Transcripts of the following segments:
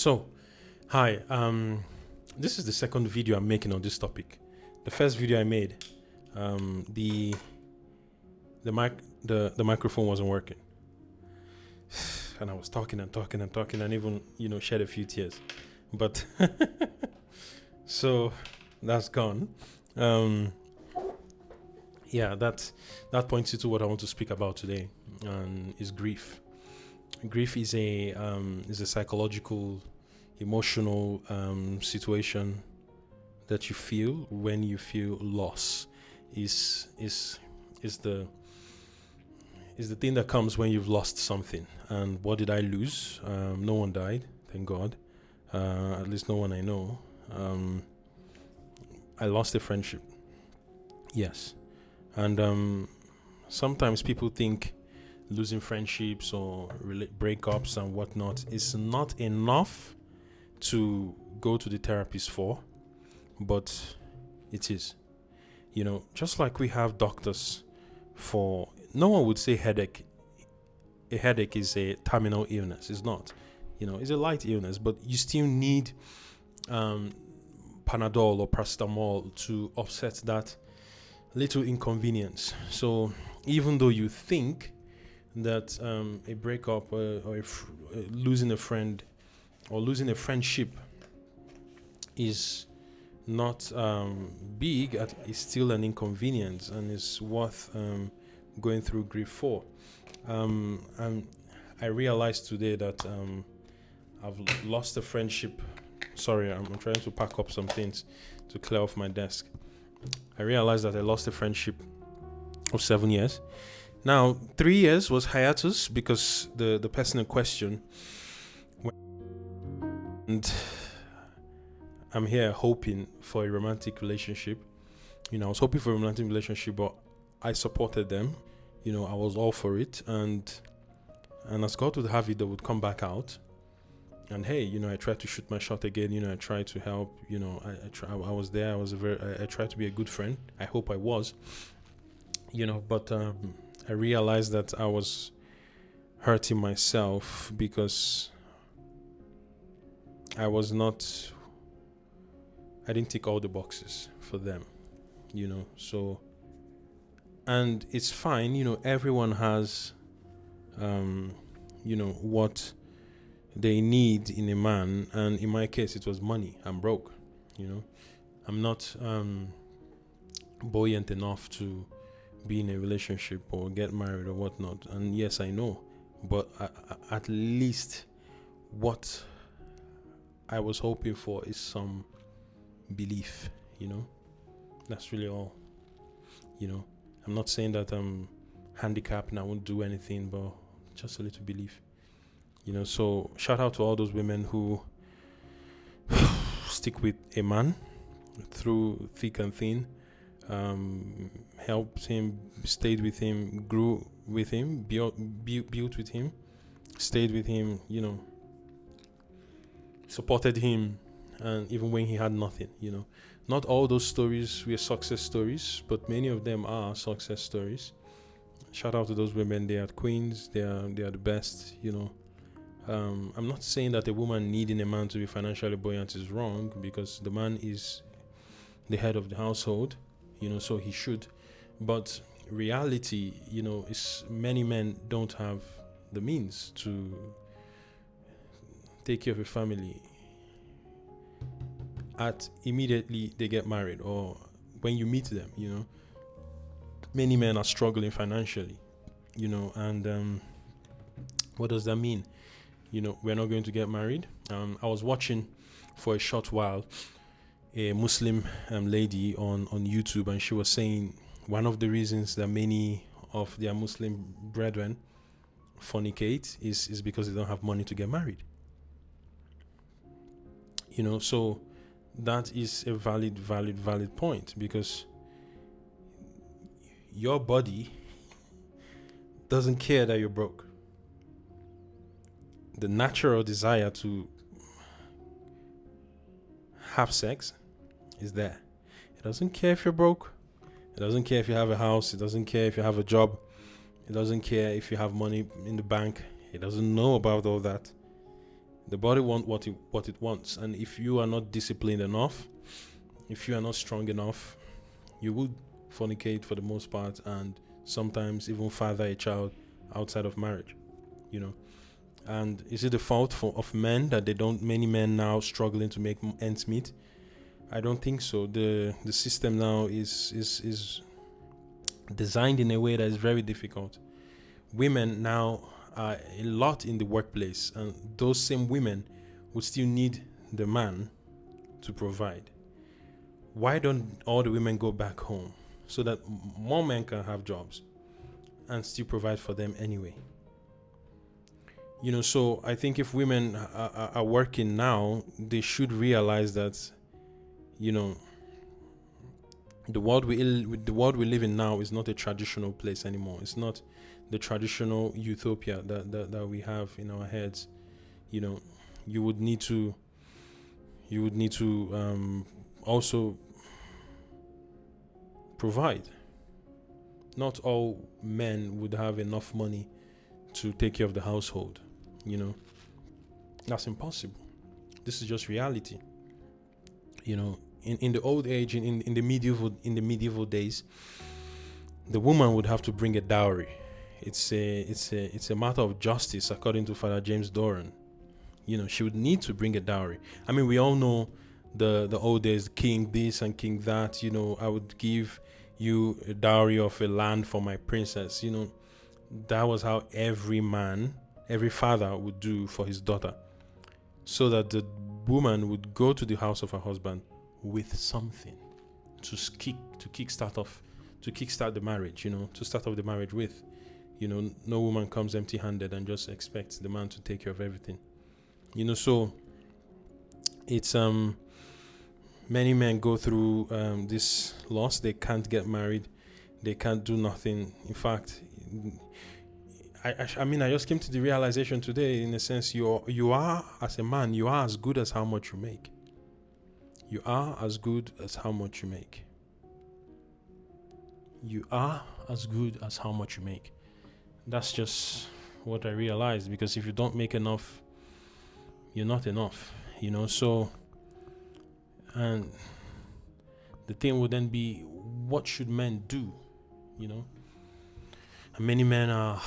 So, hi. This is the second video I'm making on this topic. The first video I made, the microphone wasn't working, and I was talking and even shed a few tears. But so that's gone. That points you to what I want to speak about today, is grief. Grief is a psychological, emotional situation that you feel when you feel loss. Is the thing that comes when you've lost something. And what did I lose? No one died, thank God. At least no one I know. I lost a friendship. Yes, and sometimes people think losing friendships or breakups and whatnot is not enough to go to the therapist for, but it is. Just like we have doctors for, no one would say headache. A headache is a terminal illness. It's not. It's a light illness, but you still need Panadol or paracetamol to offset that little inconvenience. So even though you think that a breakup or losing a friend or losing a friendship is not big, it's still an inconvenience and is worth going through grief for. And I realized today that I've lost a friendship. Sorry, I'm trying to pack up some things to clear off my desk. I realized that I lost a friendship of 7 years. Now, 3 years was hiatus because the person in question, and I'm here hoping for a romantic relationship. I was hoping for a romantic relationship, but I supported them. I was all for it, and as God would have it, they would come back out. And hey, I tried to shoot my shot again. I tried to help. I was there. I tried to be a good friend. I hope I was. But I realized that I was hurting myself because I didn't tick all the boxes for them, so, and it's fine, everyone has, what they need in a man, and in my case, it was money. I'm broke, I'm not buoyant enough to be in a relationship or get married or whatnot. And yes, I know, but at least what I was hoping for is some belief. That's really all. I'm not saying that I'm handicapped and I won't do anything, but just a little belief. So shout out to all those women who stick with a man through thick and thin. Helped him, stayed with him, grew with him, built with him, stayed with him, supported him, and even when he had nothing. Not all those stories were success stories, but many of them are success stories. Shout out to those women. They are queens. They are the best. I'm not saying that a woman needing a man to be financially buoyant is wrong, because the man is the head of the household. So he should. But reality, is many men don't have the means to take care of a family at immediately they get married, or when you meet them. Many men are struggling financially, and what does that mean? We're not going to get married. I was watching for a short while a Muslim lady on YouTube, and she was saying one of the reasons that many of their Muslim brethren fornicate is because they don't have money to get married. So that is a valid point, because your body doesn't care that you're broke. The natural desire to have sex is there. It doesn't care if you're broke. It doesn't care if you have a house. It doesn't care if you have a job. It doesn't care if you have money in the bank. It doesn't know about all that. The body wants what it wants, and if you are not disciplined enough, if you are not strong enough, you would fornicate for the most part, and sometimes even father a child outside of marriage. You know, and is it the fault of men that they don't? Many men now struggling to make ends meet. I don't think so. The system now is designed in a way that is very difficult. Women now are a lot in the workplace, and those same women would still need the man to provide. Why don't all the women go back home so that more men can have jobs and still provide for them anyway? So I think if women are working now, they should realize that, the world we live in now is not a traditional place anymore. It's not the traditional utopia that we have in our heads. You would need to also provide. Not all men would have enough money to take care of the household. That's impossible. This is just reality. In the old age, in the medieval days, the woman would have to bring a dowry. It's a matter of justice, according to Father James Doran. She would need to bring a dowry. I mean, we all know the old days, king this and king that. I would give you a dowry of a land for my princess. That was how every father would do for his daughter, so that the woman would go to the house of her husband with something to kickstart the marriage, to start off the marriage with. No woman comes empty-handed and just expects the man to take care of everything. So it's many men go through this loss. They can't get married. They can't do nothing. In fact, I mean, I just came to the realization today, in a sense, you are, as a man, you are as good as how much you make. You are as good as how much you make. You are as good as how much you make. That's just what I realized, because if you don't make enough, you're not enough, so, and the thing would then be, what should men do, and many men are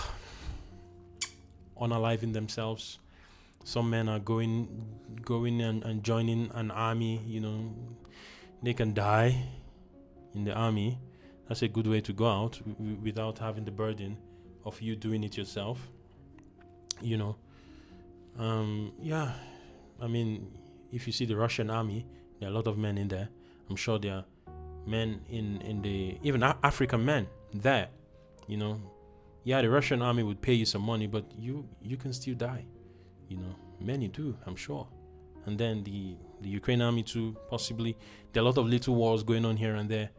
unaliving themselves. Some men are going and joining an army. They can die in the army. That's a good way to go out without having the burden of you doing it yourself. I mean, if you see the Russian army, there are a lot of men in there. I'm sure there are men in the, even African men there. The Russian army would pay you some money, but you can still die. Many do, I'm sure. And then the Ukraine army too, possibly. There are a lot of little wars going on here and there.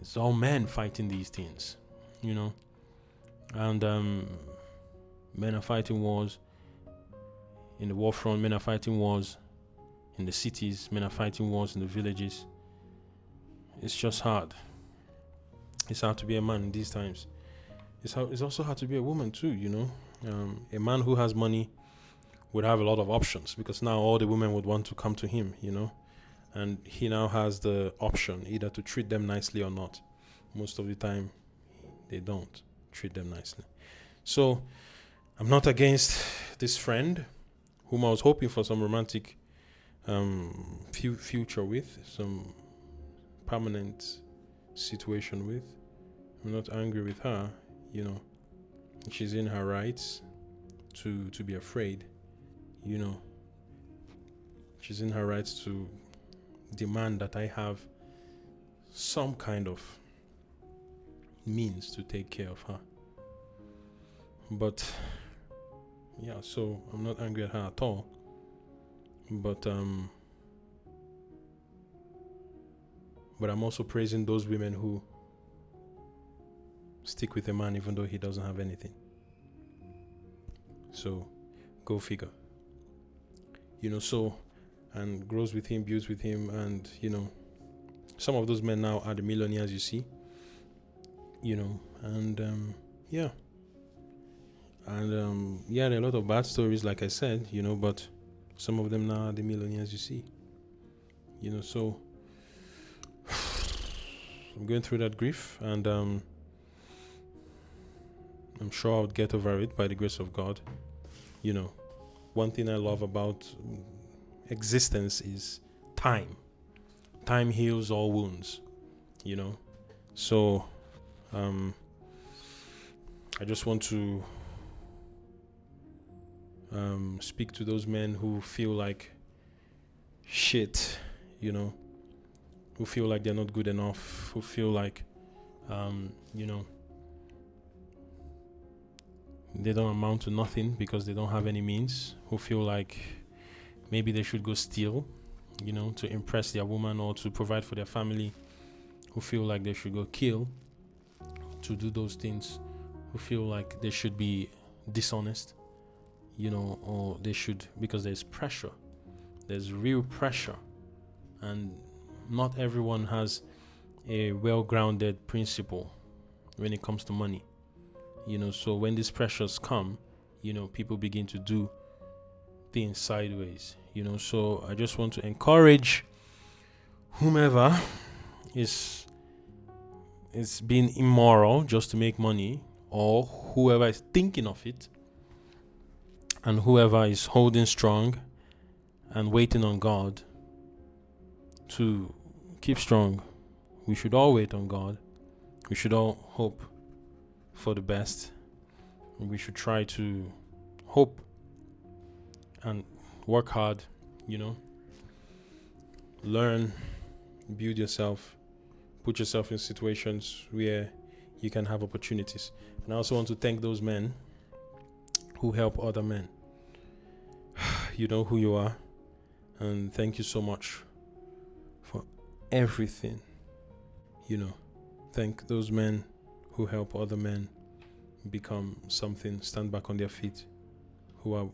It's all men fighting these things, and men are fighting wars in the war front. Men are fighting wars in the cities. Men are fighting wars in the villages. It's just hard. It's hard to be a man in these times. It's also hard to be a woman too, a man who has money would have a lot of options, because now all the women would want to come to him, and he now has the option either to treat them nicely or not. Most of the time, they don't treat them nicely. So, I'm not against this friend whom I was hoping for some romantic future with, some permanent situation with. I'm not angry with her, She's in her rights to be afraid, She's in her rights to demand that I have some kind of means to take care of her. But so I'm not angry at her at all. But I'm also praising those women who stick with a man even though he doesn't have anything. So, go figure. And grows with him, builds with him, and some of those men now are the millionaires you see. And there are a lot of bad stories, like I said, but Some of them now are the millionaires you see. So I'm going through that grief, and I'm sure I'll get over it by the grace of God. One thing I love about existence is time. Time heals all wounds, So I just want to speak to those men who feel like shit, who feel like they're not good enough, who feel like, they don't amount to nothing because they don't have any means, who feel like maybe they should go steal, to impress their woman or to provide for their family, who feel like they should go kill to do those things, who feel like they should be dishonest, or they should, because there's pressure. There's real pressure. And not everyone has a well-grounded principle when it comes to money. So when these pressures come, people begin to do things sideways. So I just want to encourage whomever is being immoral just to make money, or whoever is thinking of it, and whoever is holding strong and waiting on God, to keep strong. We should all wait on God. We should all hope for the best. We should try to hope and work hard, learn, build yourself, put yourself in situations where you can have opportunities. And I also want to thank those men who help other men. You know who you are, and thank you so much for everything. Thank those men who help other men become something, stand back on their feet, who are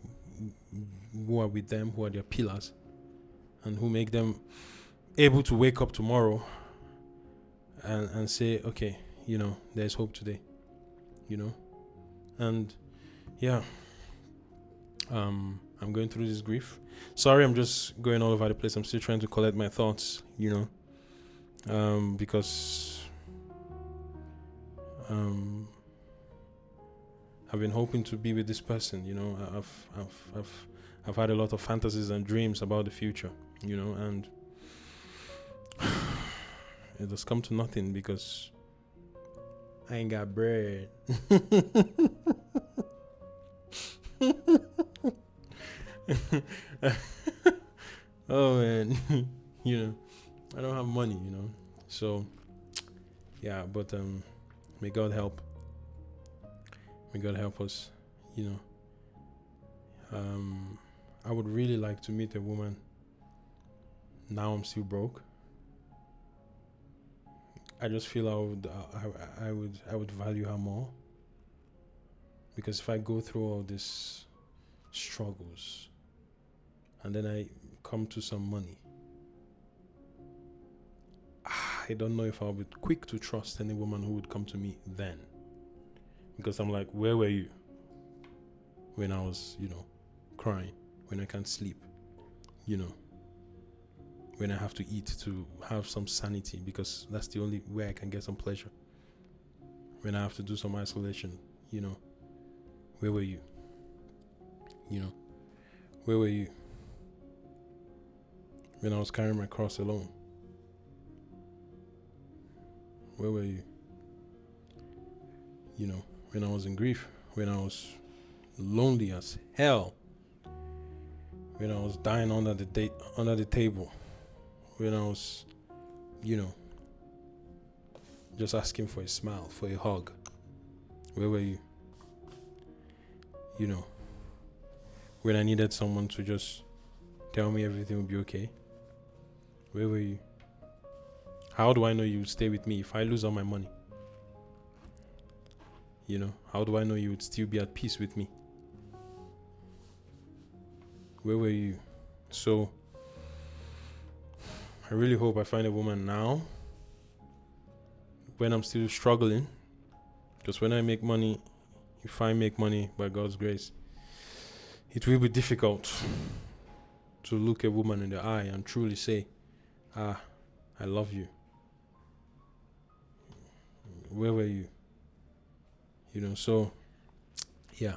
with them, who are their pillars, and who make them able to wake up tomorrow and say, okay, there's hope today, and yeah, I'm going through this grief. Sorry, I'm just going all over the place. I'm still trying to collect my thoughts, because I've been hoping to be with this person. I've had a lot of fantasies and dreams about the future, and it has come to nothing because I ain't got bread. Oh man, I don't have money, so yeah, but may God help us, I would really like to meet a woman. Now I'm still broke. I just feel I would value her more, because if I go through all these struggles and then I come to some money, I don't know if I'll be quick to trust any woman who would come to me then, because I'm like, where were you when I was, crying, when I can't sleep, when I have to eat to have some sanity, because that's the only way I can get some pleasure, when I have to do some isolation, where were you? Where were you when I was carrying my cross alone? Where were you? When I was in grief, when I was lonely as hell, when I was dying under the table, when I was, just asking for a smile, for a hug. Where were you? When I needed someone to just tell me everything would be okay. Where were you? How do I know you would stay with me if I lose all my money? How do I know you would still be at peace with me? Where were you? So, I really hope I find a woman now, when I'm still struggling. Because when I make money, if I make money by God's grace, it will be difficult. to look a woman in the eye and truly say, ah, I love you. Where were you? So yeah.